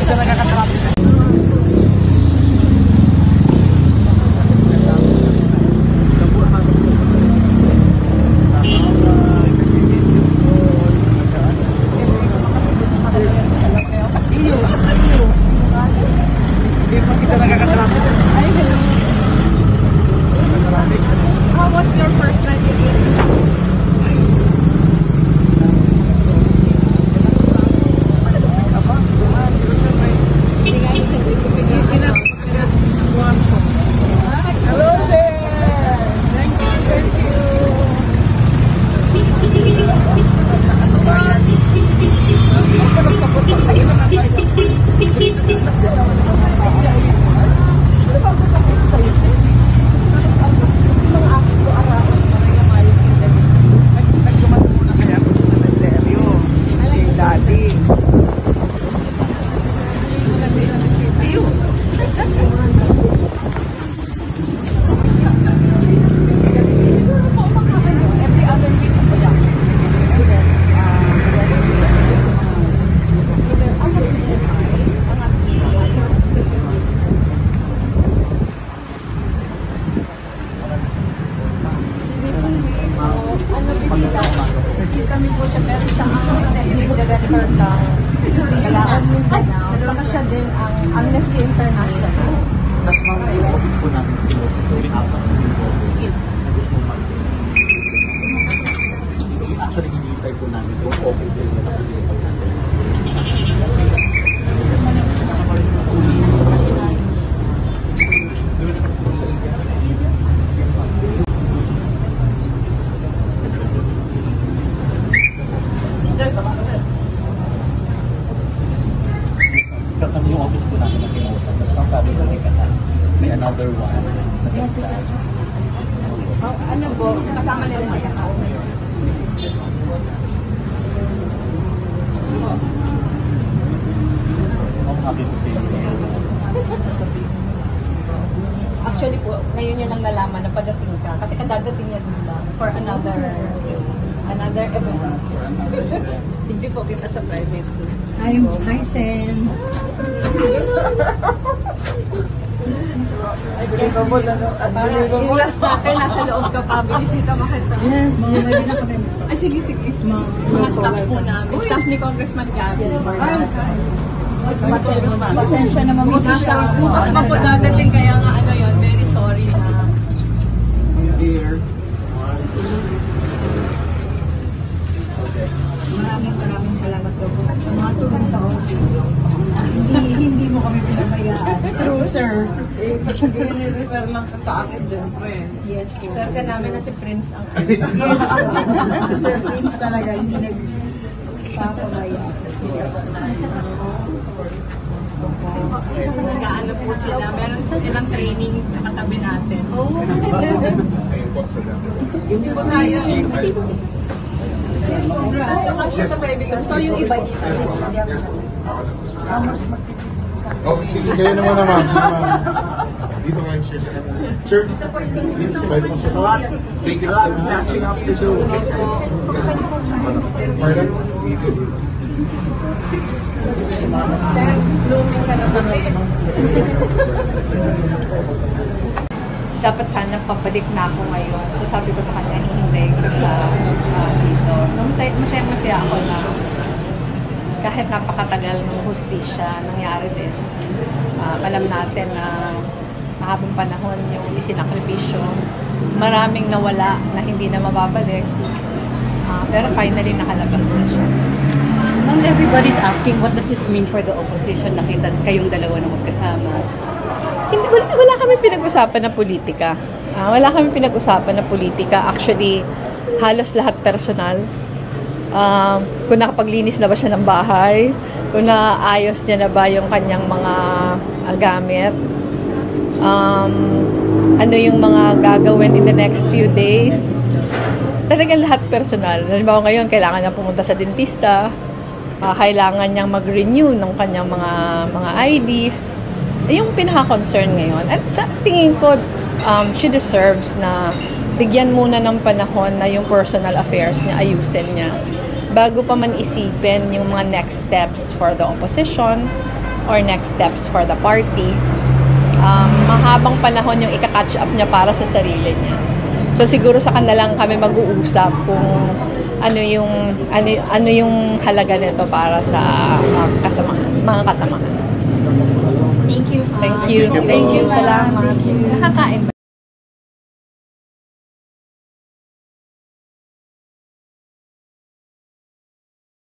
kita nakakatrapik. How was your first night in Italy? Hello there! Thank you, thank you! Kami po siya, pero siya ang executive director ng Kalaon Mindanao. Saka siya din ang Amnesty International. Tapos mga yung office po namin dito sa Joey Apat. Actually, hinihintay po namin yung offices na nakikita natin. Kami yung office po namin na kinuusap. Tapos ang sabi ko may another one. Ano po, kasama nila si Kakao. I'm happy to say so. Actually po, ngayon niya lang nalaman na padating ka. Kasi kadadating niya din lang for another event. Hindi po kita sa private. Hi, Sen. Yung last natin, nasa loob ka pa, binisita makita. Yes. Ay, sige. Mga staff po namin. Staff ni Congressman Gabby. Pasensya na mamisa siya. Bukas pa po dadating, kaya nga ano yun, very sorry na. Dear. Maraming salamat po sa mga tulong sa office. Hindi mo kami pinabayaan. True, sir. I-refer lang ka sa akin, siyempre. Yes po. Swerte namin na si Prince ang Yes. Sir Prince talaga, hindi nagpapabayaan. nag-ano po sila. Meron po silang training sa katabi natin. Hindi po tayo. So yung iba dito. Oh, sige, kayo naman naman. Dito kayo, sir. Sir, thank you. Catching up to do. Pardon? Dito. Sir, blooming ka na kami. Dapat sana pabalik na ako ngayon. So sabi ko sa kanya, hihintayin ko siya dito. So masaya ako na kahit napakatagal ng hustisya, nangyari din. Alam natin na mahabang panahon yung isinakripisyo. Maraming nawala na hindi na mababalik. Pero finally nakalabas na siya. Ma'am, everybody's asking what does this mean for the opposition? Nakita kayong dalawa na magkasama. Wala kami pinag-usapan na politika. Wala kami pinag-usapan na politika. Actually, halos lahat personal. Kung nakapaglinis na ba siya ng bahay, kung naayos niya na ba yung kanyang mga gamit, ano yung mga gagawin in the next few days. Talagang lahat personal. Halimbawa ngayon, kailangan niya pumunta sa dentista, kailangan niyang mag-renew ng kanyang mga IDs. Yung pinaka-concern ngayon. At sa tingin ko, she deserves na bigyan muna ng panahon na yung personal affairs niya, ayusin niya. Bago pa man isipin yung mga next steps for the opposition, or next steps for the party. Mahabang panahon yung ika-catch up niya para sa sarili niya. So siguro sa kanila lang kami mag-uusap kung ano yung halaga nito para sa mga kasamahan. Thank you. Thank you. Thank you. Salamat. Nakakain ba?